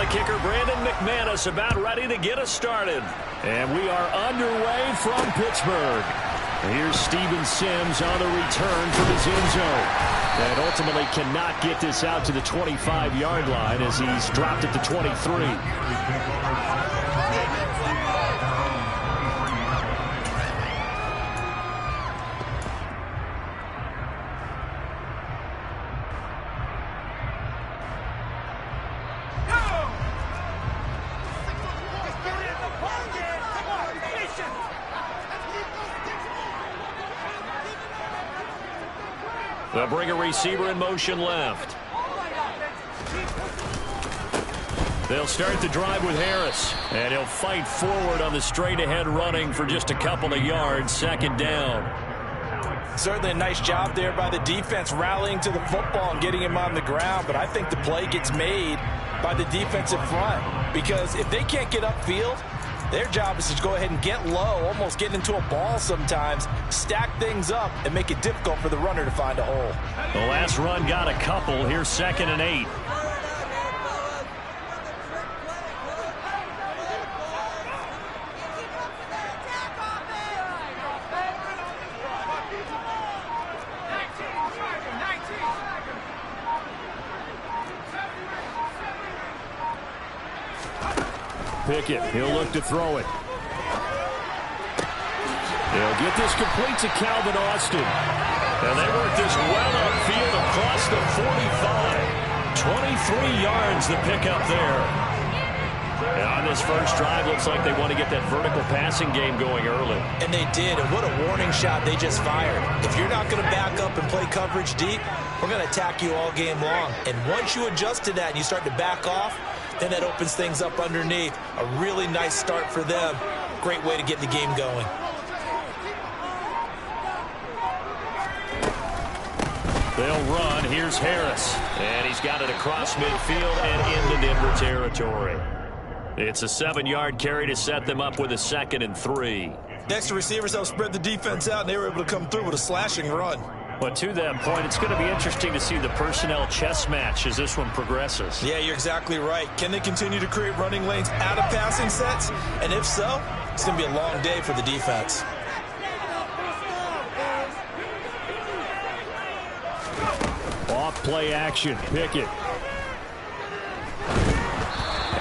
the kicker, Brandon McManus, about ready to get us started. And we are underway from Pittsburgh. Here's Steven Sims on the return from his end zone. And ultimately cannot get this out to the 25-yard line as he's dropped it to 23. They'll bring a receiver in motion left. They'll start the drive with Harris. And he'll fight forward on the straight-ahead running for just a couple of yards. Second down. Certainly a nice job there by the defense rallying to the football and getting him on the ground. But I think the play gets made by the defensive front. Because if they can't get upfield, their job is to go ahead and get low, almost get into a ball sometimes, stack things up, and make it difficult for the runner to find a hole. The last run got a couple. Here's 2nd and 8. Pickett, he'll look to throw it. He'll get this complete to Calvin Austin. And they work this well upfield across the 45. 23 yards the pickup there. And on this first drive, looks like they want to get that vertical passing game going early. And they did, and what a warning shot they just fired. If you're not going to back up and play coverage deep, we're going to attack you all game long. And once you adjust to that and you start to back off, then that opens things up underneath. A really nice start for them. Great way to get the game going. They'll run. Here's Harris. And he's got it across midfield and into Denver territory. It's a 7-yard carry to set them up with a 2nd and 3. Next, receivers help spread the defense out, and they were able to come through with a slashing run. But to that point, it's going to be interesting to see the personnel chess match as this one progresses. Yeah, you're exactly right. Can they continue to create running lanes out of passing sets? And if so, it's going to be a long day for the defense. Off play action, Pickett.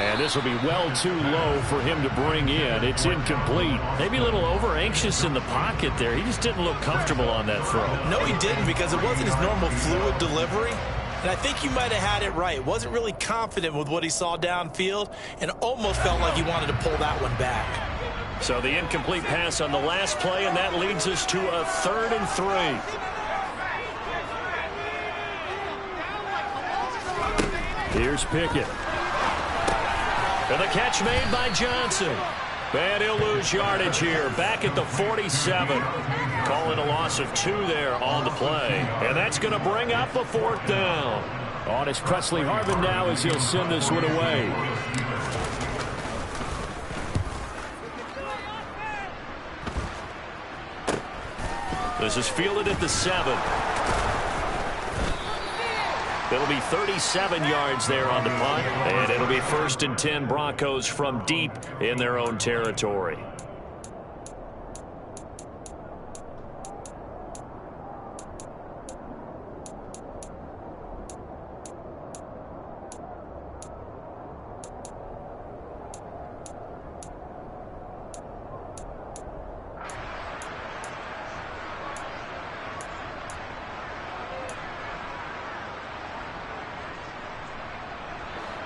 And this will be well too low for him to bring in. It's incomplete. Maybe a little over-anxious in the pocket there. He just didn't look comfortable on that throw. No, he didn't, because it wasn't his normal fluid delivery. And I think you might have had it right. Wasn't really confident with what he saw downfield and almost felt like he wanted to pull that one back. So the incomplete pass on the last play, and that leads us to a 3rd and 3. Here's Pickett. And the catch made by Johnson. And he'll lose yardage here. Back at the 47. Calling a loss of 2 there on the play. And that's going to bring up a 4th down. On is Presley Harvin now as he'll send this one away. This is fielded at the 7. It'll be 37 yards there on the punt, and it'll be 1st and 10 Broncos from deep in their own territory.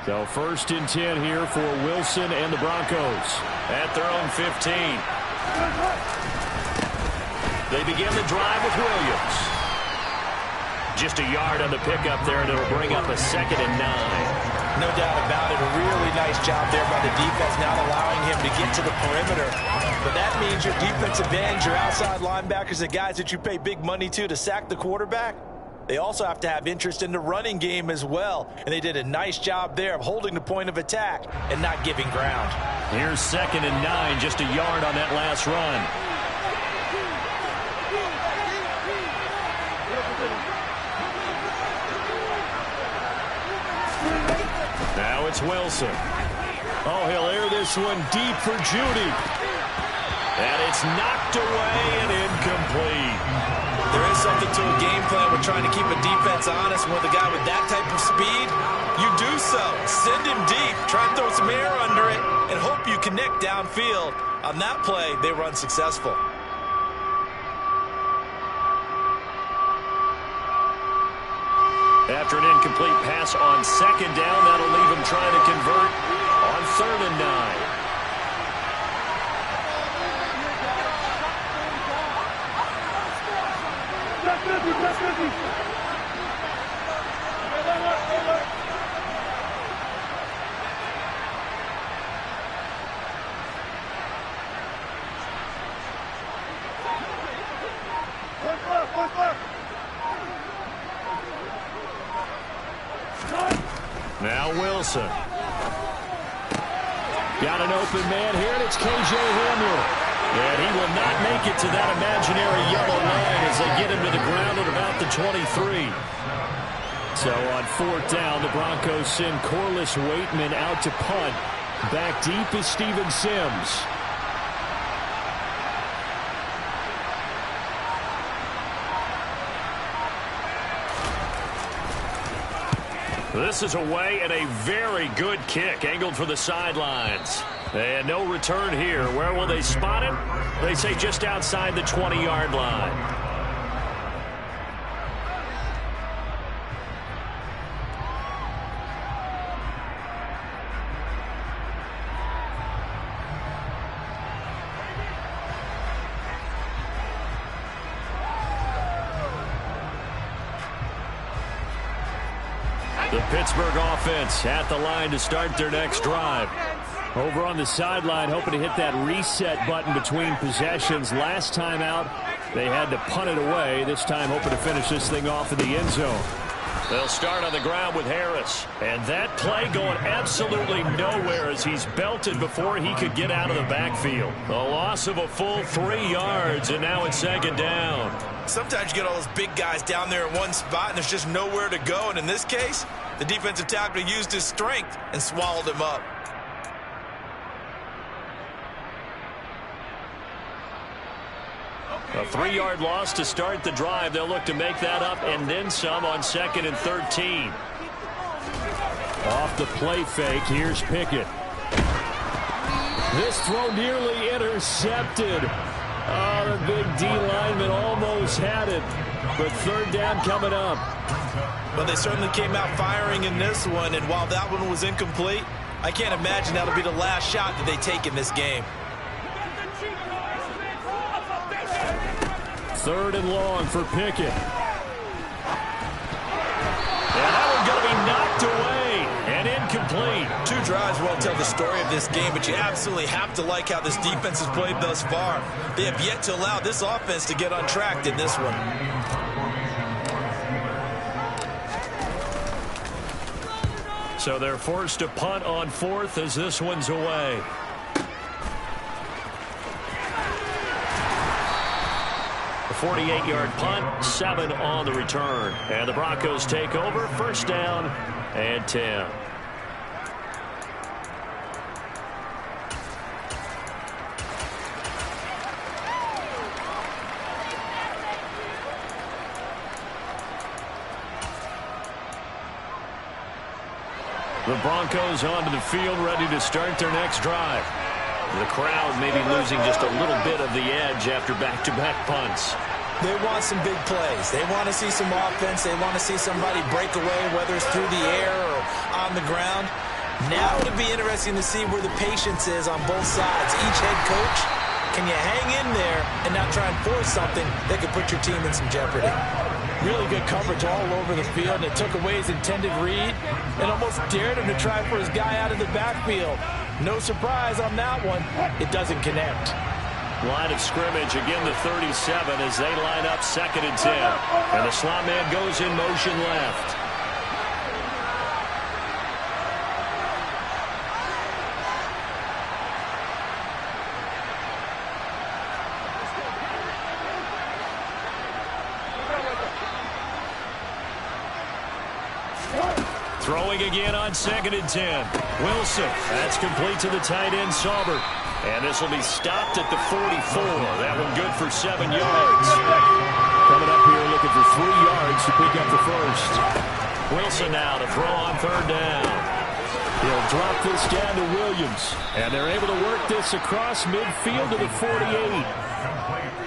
So 1st and 10 here for Wilson and the Broncos at their own 15. They begin the drive with Williams. Just a yard on the pickup there, and it'll bring up a 2nd and 9. No doubt about it. A really nice job there by the defense, not allowing him to get to the perimeter. But that means your defensive ends, your outside linebackers, the guys that you pay big money to sack the quarterback, they also have to have interest in the running game as well. And they did a nice job there of holding the point of attack and not giving ground. Here's 2nd and 9, just a yard on that last run. Now Now it's Wilson. Oh, he'll air this one deep for Judy. And it's knocked away and incomplete. There is something to a game plan with trying to keep a defense honest. With a guy with that type of speed, you do so. Send him deep, try and throw some air under it, and hope you connect downfield. On that play, they were unsuccessful. After an incomplete pass on second down, that'll leave him trying to convert on 3rd and 9. Now Wilson. Got an open man here, and it's K.J. Hamler. And he will not make it to that imaginary yellow line as they get him to the ground at about the 23. So on 4th down, the Broncos send Corliss Waitman out to punt. Back deep is Steven Sims. This is away and a very good kick angled for the sidelines. And no return here. Where will they spot it? They say just outside the 20-yard line. The Pittsburgh offense at the line to start their next drive. Over on the sideline, hoping to hit that reset button between possessions. Last time out, they had to punt it away. This time, hoping to finish this thing off in the end zone. They'll start on the ground with Harris. And that play going absolutely nowhere as he's belted before he could get out of the backfield. A loss of a full 3 yards, and now it's 2nd down. Sometimes you get all those big guys down there in one spot, and there's just nowhere to go. And in this case, the defensive tackle used his strength and swallowed him up. A 3-yard loss to start the drive. They'll look to make that up and then some on 2nd and 13. Off the play fake, here's Pickett. This throw nearly intercepted. Oh, the big D lineman almost had it. But 3rd down coming up. But they certainly came out firing in this one, and while that one was incomplete, I can't imagine that'll be the last shot that they take in this game. 3rd and long for Pickett. And that one going to be knocked away and incomplete. 2 drives won't tell the story of this game, but you absolutely have to like how this defense has played thus far. They have yet to allow this offense to get untracked in this one. So they're forced to punt on 4th as this one's away. A 48-yard punt, 7 on the return. And the Broncos take over, 1st down and 10. The Broncos onto the field, ready to start their next drive. The crowd may be losing just a little bit of the edge after back-to-back punts. They want some big plays. They want to see some offense. They want to see somebody break away, whether it's through the air or on the ground. Now it'll be interesting to see where the patience is on both sides. Each head coach, can you hang in there and not try and force something that could put your team in some jeopardy? Really good coverage all over the field, and it took away his intended read and almost dared him to try for his guy out of the backfield. No surprise on that one. It doesn't connect. Line of scrimmage, again the 37 as they line up 2nd and 10. And the slot man goes in motion left. Throwing again on 2nd and 10. Wilson. That's complete to the tight end, Saubert. And this will be stopped at the 44. That one good for 7 yards. Coming up here looking for 3 yards to pick up the first. Wilson now to throw on 3rd down. He'll drop this down to Williams. And they're able to work this across midfield to the 48.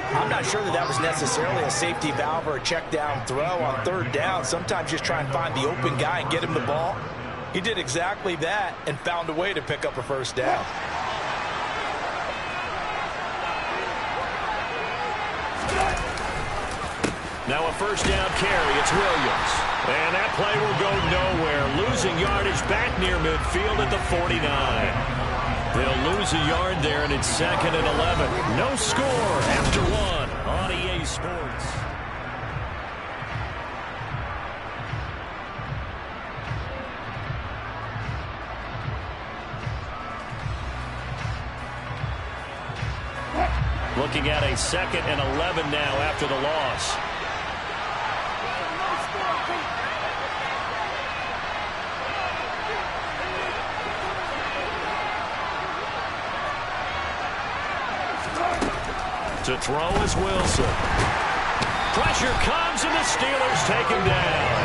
I'm not sure that was necessarily a safety valve or a check down throw on 3rd down. Sometimes just try and find the open guy and get him the ball. He did exactly that and found a way to pick up a 1st down. Now a 1st down carry. It's Williams. And that play will go nowhere. Losing yardage back near midfield at the 49. They'll lose a yard there, and it's 2nd and 11. No score after 1 on EA Sports. Looking at a 2nd and 11 now after the loss. To throw is Wilson. Pressure comes, and the Steelers take him down.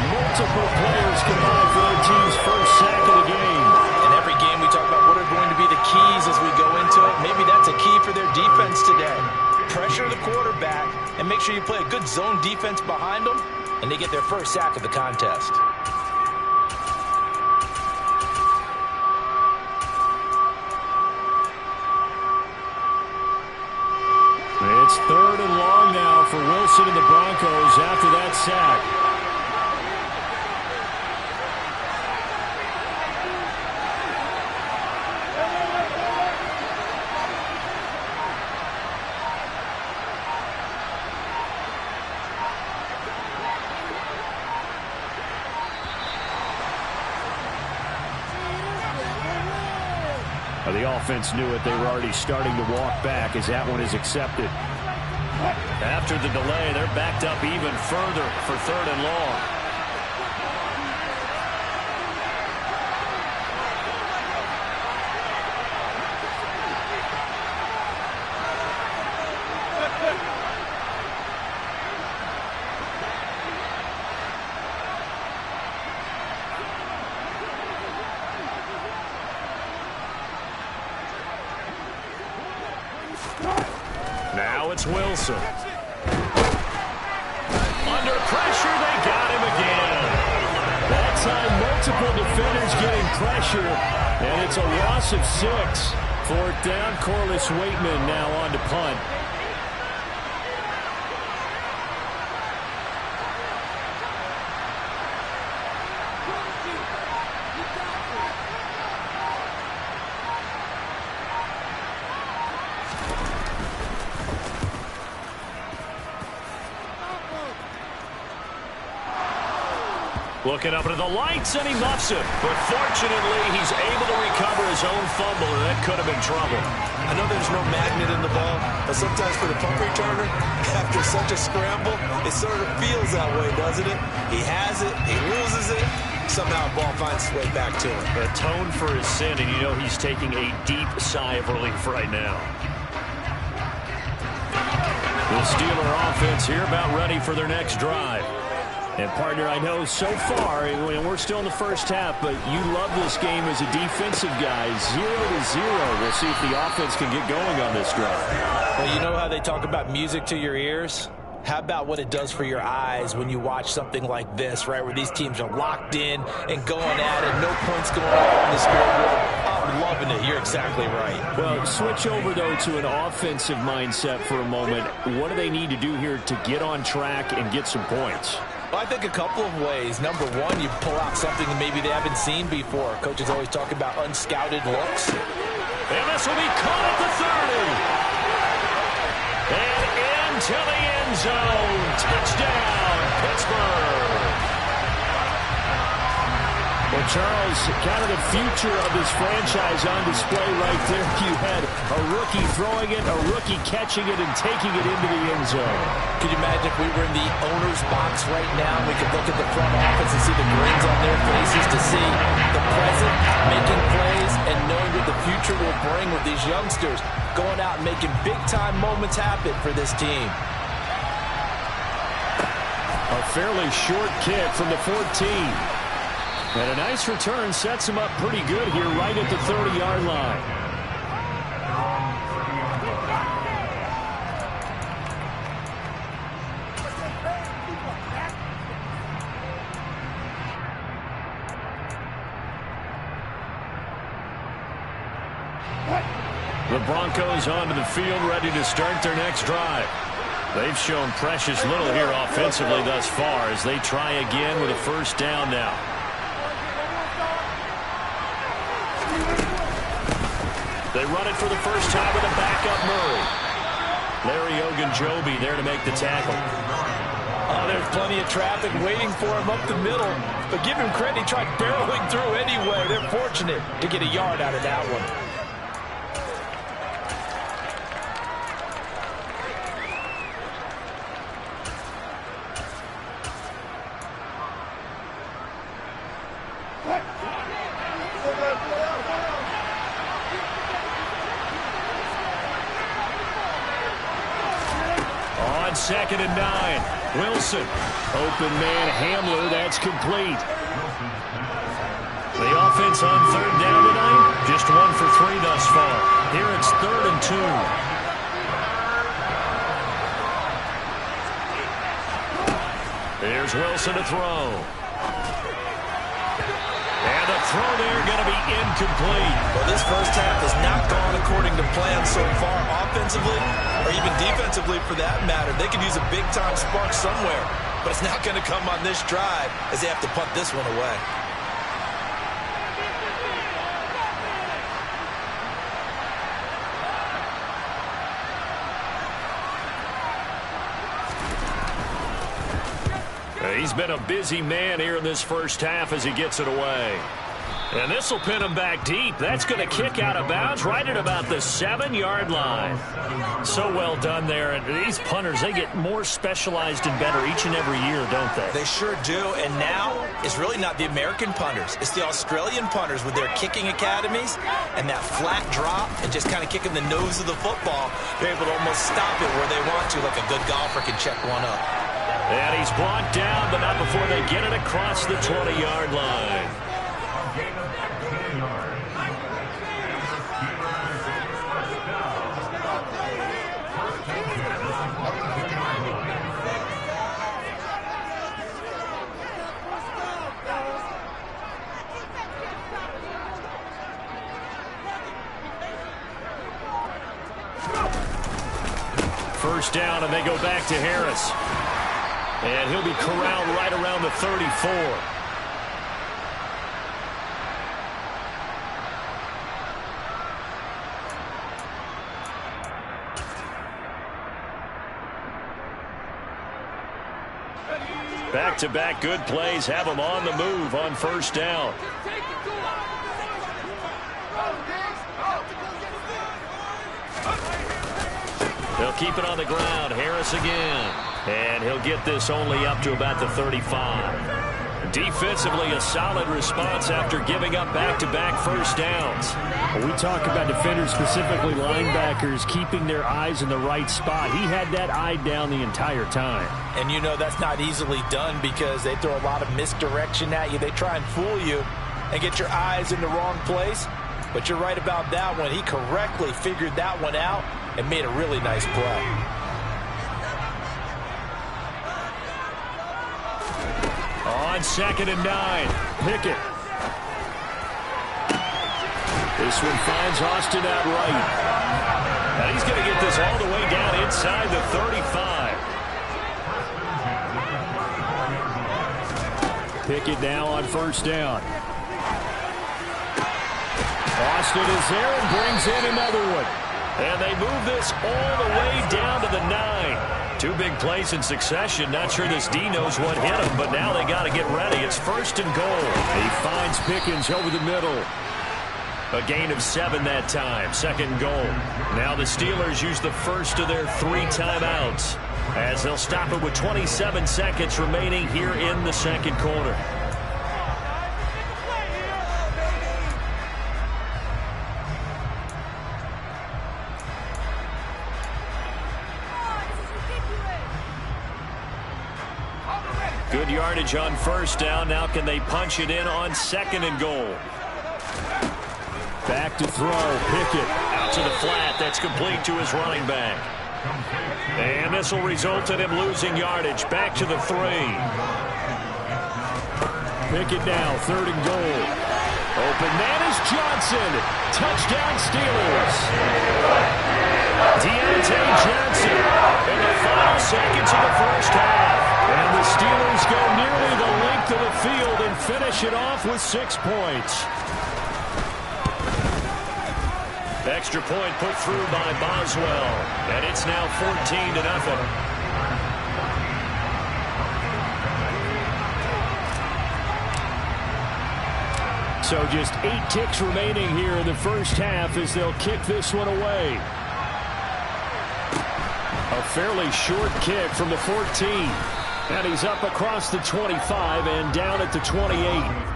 Multiple players combined for their team's first sack of the game. In every game, we talk about what are going to be the keys as we go into it. Maybe that's a key for their defense today. Pressure the quarterback and make sure you play a good zone defense behind them, and they get their first sack of the contest. It's 3rd and long now for Wilson and the Broncos after that sack. The offense knew it. They were already starting to walk back as that one is accepted. After the delay, they're backed up even further for 3rd and long. Now it's Wilson. Under pressure, they got him again. That time, multiple defenders getting pressure, and it's a loss of 6. 4th down, Corliss Waitman now on to punt. Looking up into the lights, and he muffs it. But fortunately, he's able to recover his own fumble, and that could have been trouble. I know there's no magnet in the ball, but sometimes for the punt returner, after such a scramble, it sort of feels that way, doesn't it? He has it, he loses it, somehow the ball finds its way back to him. Atone for his sin, and you know he's taking a deep sigh of relief right now. The Steeler offense here about ready for their next drive. And, partner, I know so far, and we're still in the first half, but you love this game as a defensive guy. 0-0. We'll see if the offense can get going on this drive. Well, you know how they talk about music to your ears? How about what it does for your eyes when you watch something like this, right, where these teams are locked in and going at it, no points going on the scoreboard. I'm loving it. You're exactly right. Well, switch over, though, to an offensive mindset for a moment. What do they need to do here to get on track and get some points? Well, I think a couple of ways. Number one, you pull out something that maybe they haven't seen before. Coaches always talk about unscouted looks. And this will be caught at the 30. And into the end zone. Touchdown, Pittsburgh. Well, Charles, kind of the future of this franchise on display right there. You had a rookie throwing it, a rookie catching it, and taking it into the end zone. Could you imagine if we were in the owner's box right now? We could look at the front office and see the grins on their faces, to see the present making plays and knowing what the future will bring with these youngsters going out and making big-time moments happen for this team. A fairly short kick from the 14. And a nice return sets him up pretty good here right at the 30-yard line. The Broncos onto the field, ready to start their next drive. They've shown precious little here offensively thus far as they try again with a first down now. They run it for the first time with a backup Murray. Larry Ogunjobi there to make the tackle. Oh, there's plenty of traffic waiting for him up the middle. But give him credit, he tried barreling through anyway. They're fortunate to get a yard out of that one. Second and 9. Wilson. Open man Hamler. That's complete. The offense on third down tonight. Just 1 for 3 thus far. Here it's 3rd and 2. Here's Wilson to throw. And the throw there going to be incomplete. Well, this first half has not gone according to plan so far offensively, or even defensively for that matter. They could use a big-time spark somewhere, but it's not going to come on this drive as they have to punt this one away. He's been a busy man here in this first half as he gets it away. And this will pin him back deep. That's going to kick out of bounds right at about the 7-yard line. So well done there. And these punters, they get more specialized and better each and every year, don't they? They sure do. And now it's really not the American punters. It's the Australian punters with their kicking academies and that flat drop and just kind of kicking the nose of the football. They're able to almost stop it where they want to, like a good golfer can check one up. And he's blocked down, but not before they get it across the 20-yard line. First down, and they go back to Harris. And he'll be corralled right around the 34. Back-to-back good plays have him on the move on first down. They'll keep it on the ground. Harris again. And he'll get this only up to about the 35. Defensively, a solid response after giving up back-to-back first downs. We talk about defenders, specifically linebackers, keeping their eyes in the right spot. He had that eye down the entire time. And you know that's not easily done because they throw a lot of misdirection at you. They try and fool you and get your eyes in the wrong place. But you're right about that one. He correctly figured that one out and made a really nice play. On 2nd and 9, Pickett. This one finds Austin out right. And he's going to get this all the way down inside the 35. Pickett now on first down. Austin is there and brings in another one. And they move this all the way down to the 9. Two big plays in succession. Not sure this D knows what hit him, but now they got to get ready. It's 1st and goal. He finds Pickens over the middle. A gain of 7 that time. 2nd goal. Now the Steelers use the first of their 3 timeouts as they'll stop it with 27 seconds remaining here in the 2nd quarter. Good yardage on 1st down. Now can they punch it in on 2nd and goal? Back to throw. Pickett out to the flat. That's complete to his running back. And this will result in him losing yardage. Back to the 3. Pickett now, 3rd and goal. Open man is Johnson. Touchdown Steelers. Deontay Johnson in the final seconds of the 1st half. And the Steelers go nearly the length of the field and finish it off with 6 points. Extra point put through by Boswell. And it's now 14-0. So just 8 ticks remaining here in the 1st half as they'll kick this one away. A fairly short kick from the 14. And he's up across the 25 and down at the 28.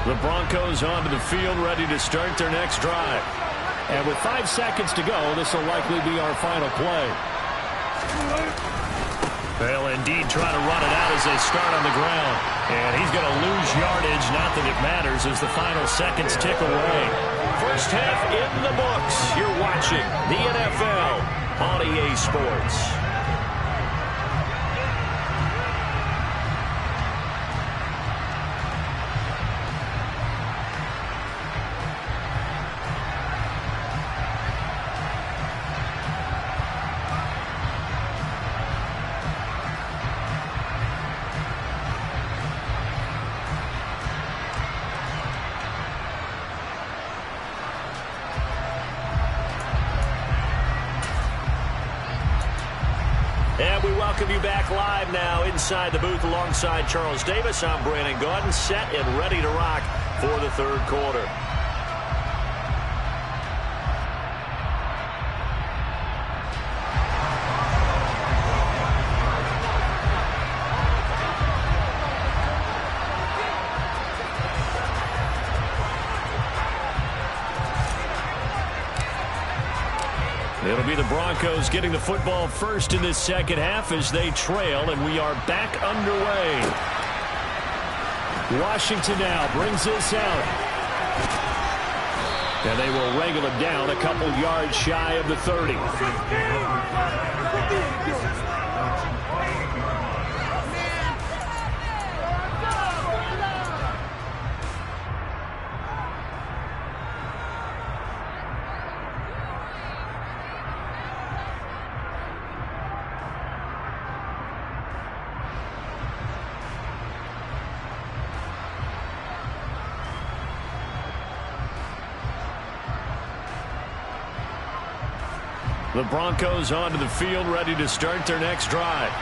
The Broncos onto the field, ready to start their next drive. And with 5 seconds to go, this will likely be our final play. They'll indeed try to run it out as they start on the ground. And he's going to lose yardage, not that it matters, as the final seconds tick away. 1st half in the books. You're watching the NFL on EA Sports. And we welcome you back live now inside the booth alongside Charles Davis. I'm Brandon Gaudin, set and ready to rock for the 3rd quarter. It'll be the Broncos getting the football first in this 2nd half as they trail, and we are back underway. Washington now brings this out. And they will wrangle him down a couple yards shy of the 30. The Broncos onto the field, ready to start their next drive.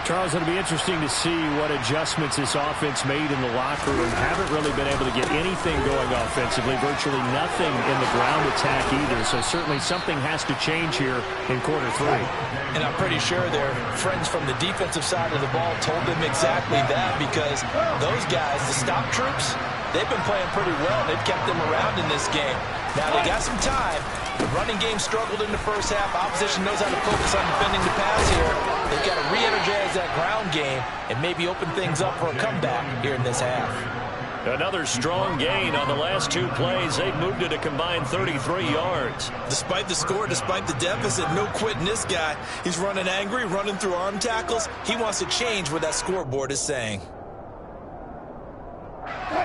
Charles, it'll be interesting to see what adjustments this offense made in the locker room. Haven't really been able to get anything going offensively, virtually nothing in the ground attack either. So certainly something has to change here in quarter 3. And I'm pretty sure their friends from the defensive side of the ball told them exactly that, because those guys, the stop troops, they've been playing pretty well. They've kept them around in this game. Now they got some time. The running game struggled in the 1st half. Opposition knows how to focus on defending the pass here. They've got to re-energize that ground game and maybe open things up for a comeback here in this half. Another strong gain on the last 2 plays. They've moved it a combined 33 yards. Despite the score, despite the deficit, no quitting this guy. He's running angry, running through arm tackles. He wants to change what that scoreboard is saying.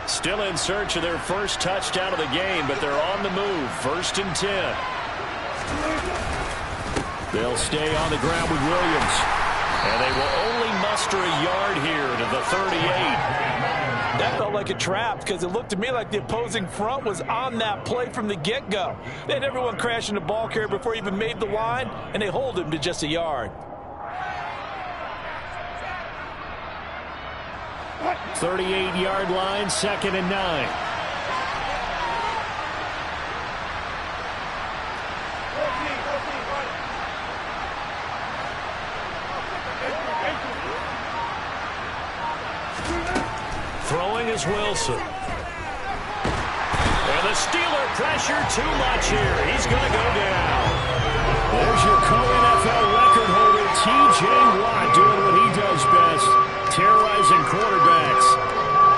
Still in search of their first touchdown of the game, but they're on the move. 1st and 10. They'll stay on the ground with Williams. And they will only muster a yard here to the 38. That felt like a trap because it looked to me like the opposing front was on that play from the get-go. They had everyone crashing the ball carrier before he even made the line, and they hold him to just a yard. 38-yard line, 2nd and 9. Throwing is Wilson. And the Steeler pressure too much here. He's going to go down. There's your co-NFL record holder, T.J. Watt, doing what he does best, terrorizing quarterbacks.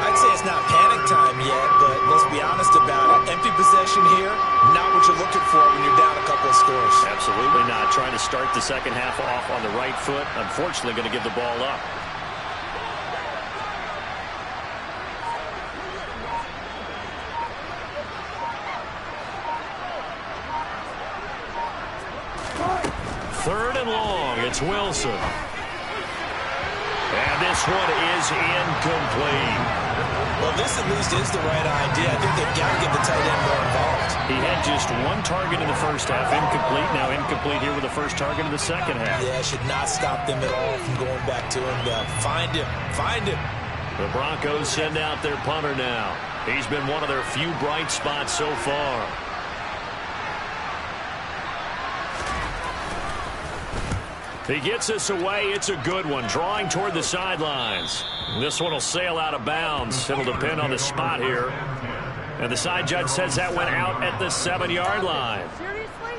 I'd say it's not panic time yet, but let's be honest about it. Empty possession here, not what you're looking for when you're down a couple of scores. Absolutely not. Trying to start the second half off on the right foot. Unfortunately, going to give the ball up. Third and long, it's Wilson. And this one is incomplete. Well, this at least is the right idea. I think they've got to get the tight end more involved. He had just one target in the first half, incomplete. Now incomplete here with the first target in the second half. Yeah, should not stop them at all from going back to him. Find him. Find him. The Broncos send out their punter now. He's been one of their few bright spots so far. He gets us away. It's a good one. Drawing toward the sidelines. This one will sail out of bounds. It'll depend on the spot here. And the side judge says that went out at the 7-yard line.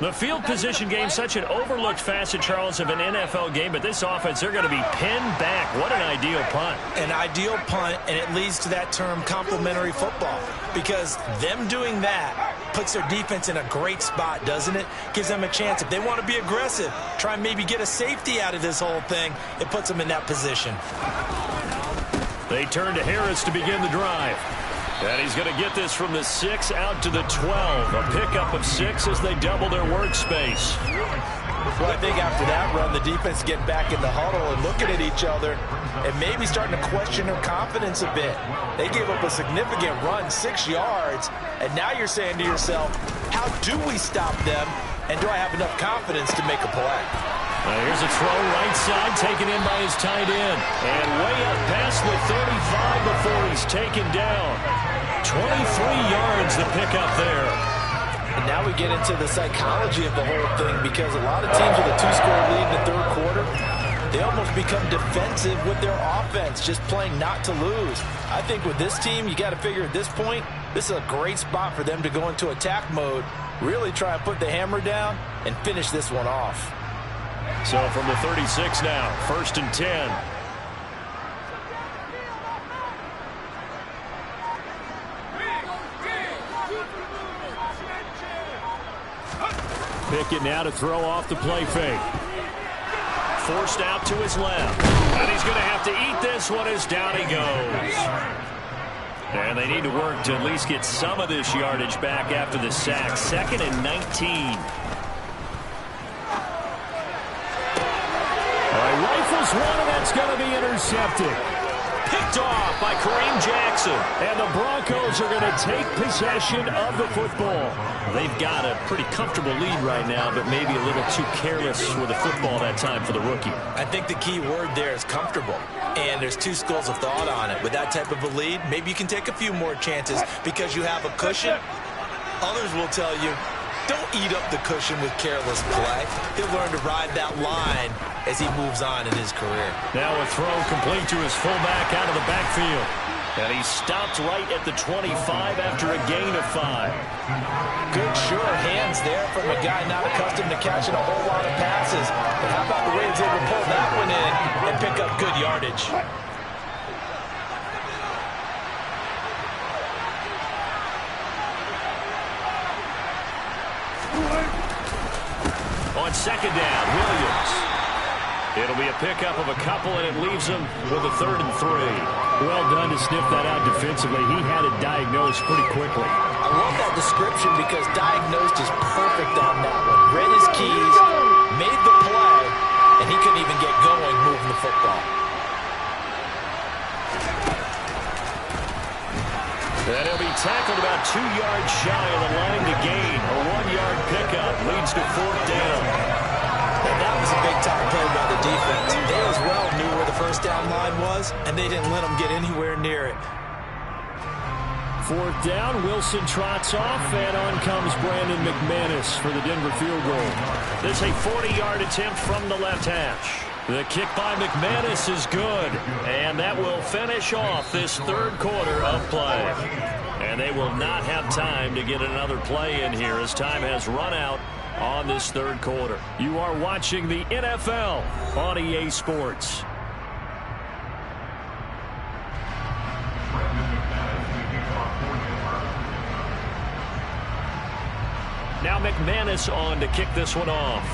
The field position game, such an overlooked facet, Charles, of an NFL game. But this offense, they're going to be pinned back. What an ideal punt. An ideal punt, and it leads to that term complementary football. Because them doing that puts their defense in a great spot, doesn't it? Gives them a chance. If they want to be aggressive, try and maybe get a safety out of this whole thing, it puts them in that position. They turn to Harris to begin the drive. And he's going to get this from the 6 out to the 12. A pickup of 6 as they double their workspace. Well, I think after that run, the defense getting back in the huddle and looking at each other and maybe starting to question their confidence a bit. They gave up a significant run, 6 yards, and now you're saying to yourself, how do we stop them, and do I have enough confidence to make a play? Here's a throw right side, taken in by his tight end. And way up past the 35 before he's taken down. 23 yards to pick up there. And now we get into the psychology of the whole thing, because a lot of teams with a 2-score lead in the third quarter, they almost become defensive with their offense, just playing not to lose. I think with this team, you got to figure at this point, this is a great spot for them to go into attack mode, really try and put the hammer down and finish this one off. So from the 36 now, 1st and 10. Pickett now to throw off the play fake. Forced out to his left. And he's going to have to eat this one as down he goes. And they need to work to at least get some of this yardage back after the sack. 2nd and 19. Rifles one, and that's going to be intercepted. Picked off by Kareem Jackson. And the Broncos are going to take possession of the football. They've got a pretty comfortable lead right now, but maybe a little too careless with the football that time for the rookie. I think the key word there is comfortable. And there's 2 schools of thought on it. With that type of a lead, maybe you can take a few more chances because you have a cushion. Others will tell you, don't eat up the cushion with careless play. He'll learn to ride that line as he moves on in his career. Now a throw complete to his fullback out of the backfield. And he stopped right at the 25 after a gain of 5. Good, sure hands there from a guy not accustomed to catching a whole lot of passes. But how about the way he's able to pull that one in and pick up good yardage? On 2nd down, Williams. It'll be a pickup of a couple, and it leaves him with a 3rd and 3. Well done to sniff that out defensively. He had it diagnosed pretty quickly. I love that description because diagnosed is perfect on that one. Read his keys, made the play, and he couldn't even get going moving the football. And he'll be tackled about 2 yards shy of the line to gain. A 1-yard pickup leads to 4th down. And that was a big-time play by the defense. They as well knew where the first down line was, and they didn't let them get anywhere near it. 4th down, Wilson trots off, and on comes Brandon McManus for the Denver field goal. This is a 40-yard attempt from the left hash. The kick by McManus is good, and that will finish off this 3rd quarter of play. And they will not have time to get another play in here as time has run out on this 3rd quarter. You are watching the NFL on EA Sports. Now McManus on to kick this one off.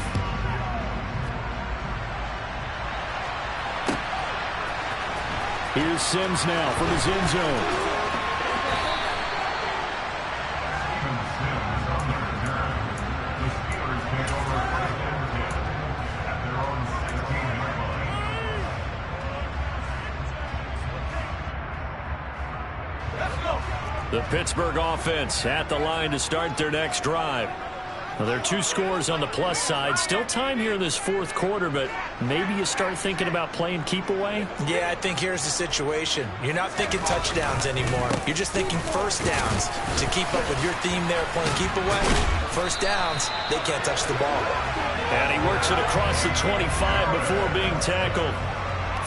Here's Sims now from his end zone. The Pittsburgh offense at the line to start their next drive. Well, there are 2 scores on the plus side. Still time here in this 4th quarter, but maybe you start thinking about playing keep away? Yeah, I think here's the situation. You're not thinking touchdowns anymore. You're just thinking first downs. To keep up with your theme there playing keep away, first downs, they can't touch the ball. And he works it across the 25 before being tackled.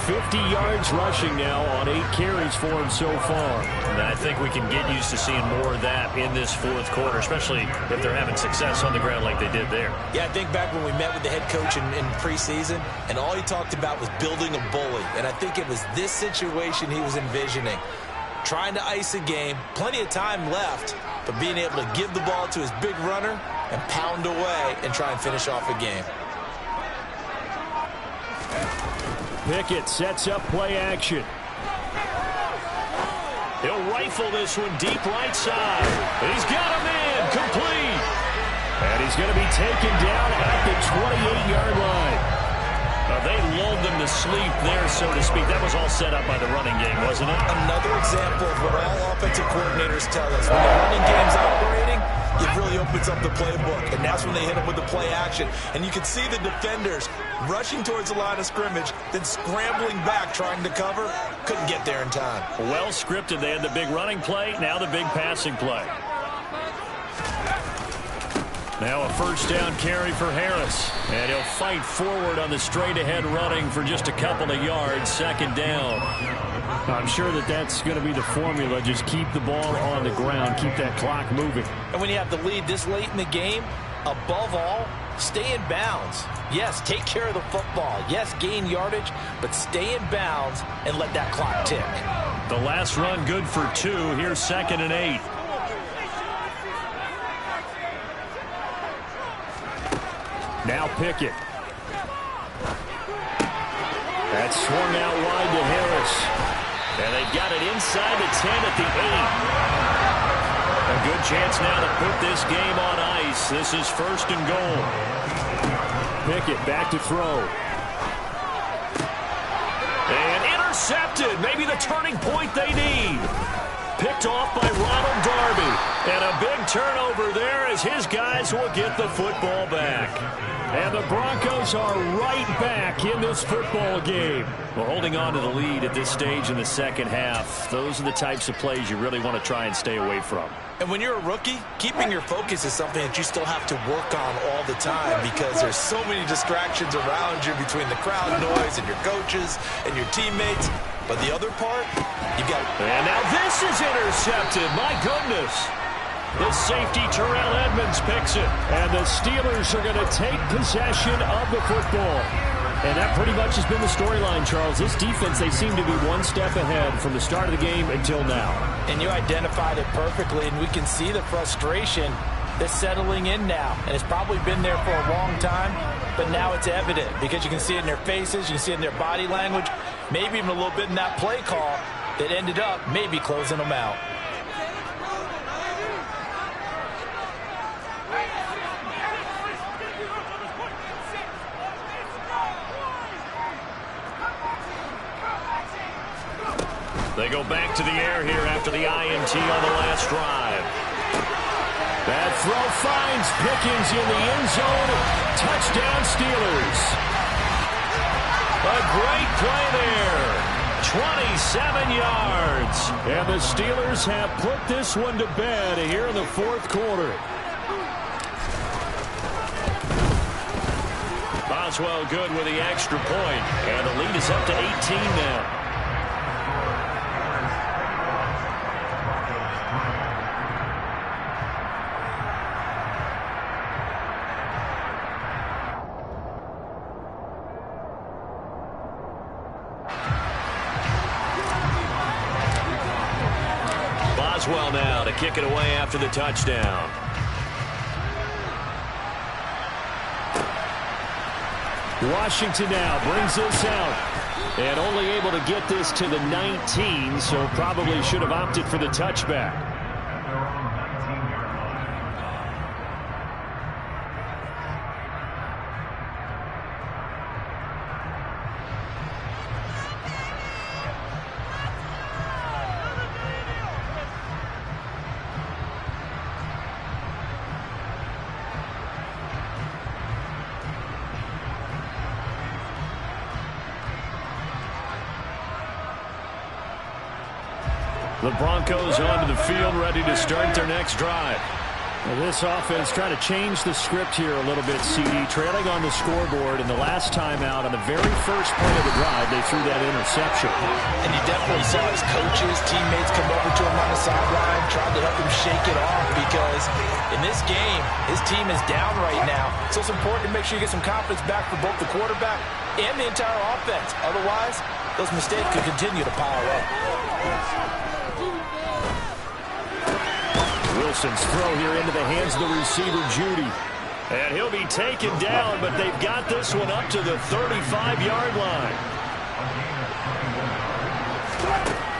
50 yards rushing now on 8 carries for him so far. And I think we can get used to seeing more of that in this 4th quarter, especially if they're having success on the ground like they did there. Yeah, I think back when we met with the head coach in preseason, and all he talked about was building a bully. And I think it was this situation he was envisioning. Trying to ice a game, plenty of time left, but being able to give the ball to his big runner and pound away and try and finish off a game. Pickett sets up play action. He'll rifle this one deep right side. He's got him in, complete. And he's going to be taken down at the 28-yard line. They lulled them to sleep there, so to speak. That was all set up by the running game, wasn't it? Another example of what all offensive coordinators tell us. When the running game's operating, it really opens up the playbook, and that's when they hit them with the play action. And you can see the defenders rushing towards the line of scrimmage, then scrambling back, trying to cover. Couldn't get there in time. Well scripted. They had the big running play, now the big passing play. Now a first down carry for Harris. And he'll fight forward on the straight-ahead running for just a couple of yards. 2nd down. I'm sure that that's going to be the formula. Just keep the ball on the ground. Keep that clock moving. And when you have the lead this late in the game, above all, stay in bounds. Yes, take care of the football. Yes, gain yardage, but stay in bounds and let that clock tick. The last run good for 2. Here's 2nd and 8. Now Pickett. That's swung out wide to Harris. And they've got it inside the 10 at the 8. A good chance now to put this game on ice. This is 1st and goal. Pickett back to throw. And intercepted. Maybe the turning point they need. Picked off by Ronald Darby. And a big turnover there as his guys will get the football back. And the Broncos are right back in this football game. Well, holding on to the lead at this stage in the 2nd half, those are the types of plays you really want to try and stay away from. And when you're a rookie, keeping your focus is something that you still have to work on all the time because there's so many distractions around you between the crowd noise and your coaches and your teammates. But the other part, you got... And now this is intercepted. My goodness. The safety, Terrell Edmonds, picks it. And the Steelers are going to take possession of the football. And that pretty much has been the storyline, Charles. This defense, they seem to be one step ahead from the start of the game until now. And you identified it perfectly, and we can see the frustration that's settling in now. And it's probably been there for a long time, but now it's evident because you can see it in their faces, you can see it in their body language, maybe even a little bit in that play call that ended up maybe closing them out. They go back to the air here after the INT on the last drive. That throw finds Pickens in the end zone. Touchdown, Steelers. A great play there. 27 yards. And the Steelers have put this one to bed here in the fourth quarter. Boswell good with the extra point. And the lead is up to 18 now. Boswell now to kick it away after the touchdown. Washington now brings this out. And only able to get this to the 19, so probably should have opted for the touchback. The Broncos onto the field, ready to start their next drive. Well, this offense trying to change the script here a little bit, CD. Trailing on the scoreboard, and the last time out on the very first play of the drive, they threw that interception. And you definitely saw his coaches, teammates come over to him on the sideline, tried to help him shake it off because in this game, his team is down right now. So it's important to make sure you get some confidence back for both the quarterback and the entire offense. Otherwise, those mistakes could continue to pile up. Wilson's throw here into the hands of the receiver, Judy. And he'll be taken down, but they've got this one up to the 35-yard line.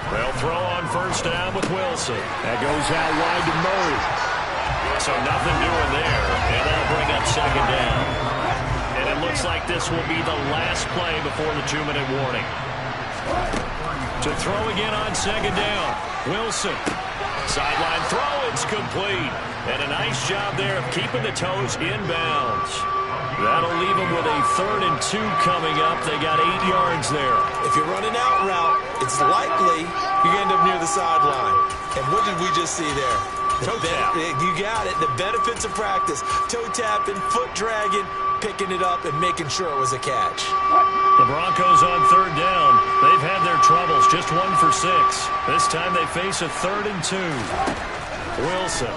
They'll throw on first down with Wilson. That goes out wide to Murray. So nothing doing there, and that'll bring up second down. And it looks like this will be the last play before the 2-minute warning. To throw again on second down, Wilson. Sideline throw, it's complete. And a nice job there of keeping the toes inbounds. That'll leave them with a 3rd and 2 coming up. They got 8 yards there. If you're running out route, it's likely you end up near the sideline. And what did we just see there? Toe tap. You got it. The benefits of practice. Toe tapping, foot dragging, picking it up, and making sure it was a catch. The Broncos on 3rd down. They've had their troubles, just 1 for 6. This time they face a 3rd and 2. Wilson.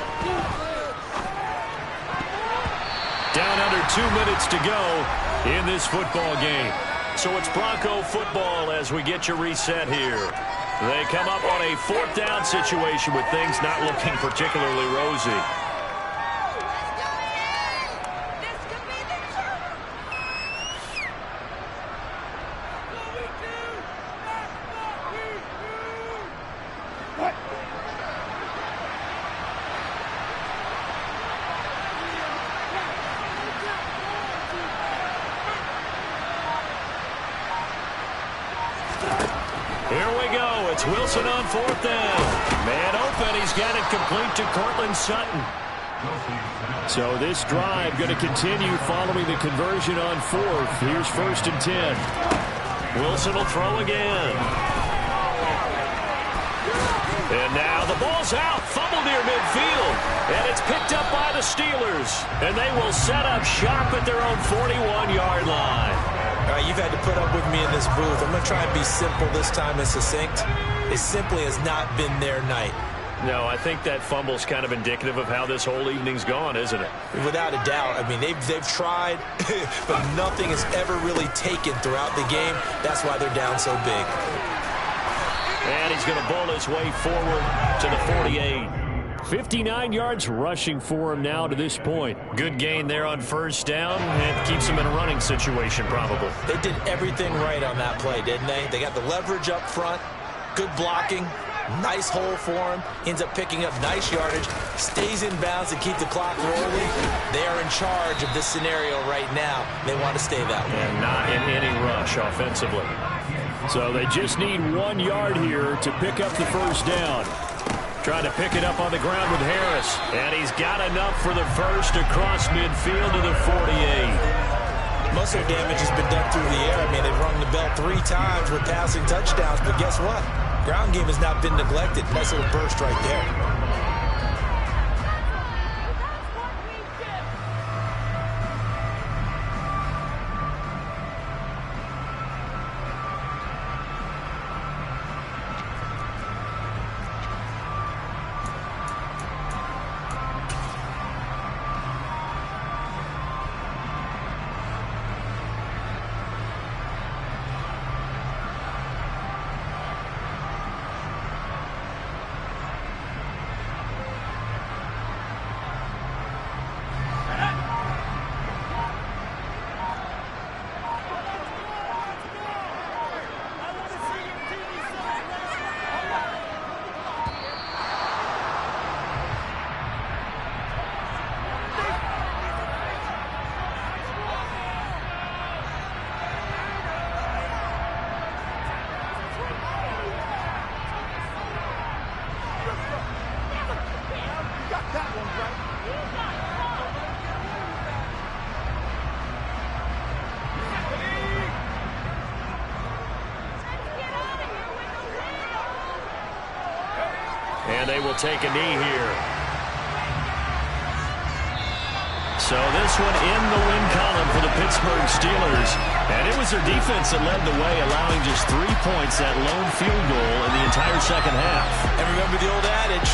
Down under 2 minutes to go in this football game. So it's Bronco football as we get you reset here. They come up on a 4th down situation with things not looking particularly rosy. Here we go. It's Wilson on 4th down. Man open. He's got it complete to Cortland Sutton. So this drive going to continue following the conversion on 4th. Here's 1st and 10. Wilson will throw again. And now the ball's out. Fumble near midfield. And it's picked up by the Steelers. And they will set up shop at their own 41-yard line. All right, you've had to put up with me in this booth. I'm going to try and be simple this time and succinct. It simply has not been their night. No, I think that fumble's kind of indicative of how this whole evening's gone, isn't it? Without a doubt. I mean, they've tried, but nothing has ever really taken throughout the game. That's why they're down so big. And he's going to bowl his way forward to the 48. 59 yards rushing for him now to this point. Good gain there on 1st down, and keeps him in a running situation probably. They did everything right on that play, didn't they? They got the leverage up front, good blocking, nice hole for him, ends up picking up nice yardage, stays in bounds to keep the clock rolling. They are in charge of this scenario right now. They want to stay that way. And not in any rush offensively. So they just need 1 yard here to pick up the first down. Trying to pick it up on the ground with Harris. And he's got enough for the first across midfield to the 48. Most of the damage has been done through the air. I mean, they've rung the bell 3 times with passing touchdowns. But guess what? Ground game has not been neglected. Nice little burst right there. And they will take a knee here. So this one in the win column for the Pittsburgh Steelers. And it was their defense that led the way, allowing just 3 points, that lone field goal in the entire second half. And remember the old adage,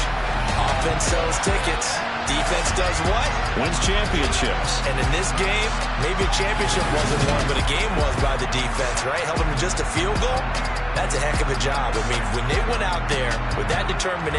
offense sells tickets. Defense does what? Wins championships. And in this game, maybe a championship wasn't won, but a game was by the defense, right? Held them to just a field goal. That's a heck of a job. I mean, when they went out there with that determination,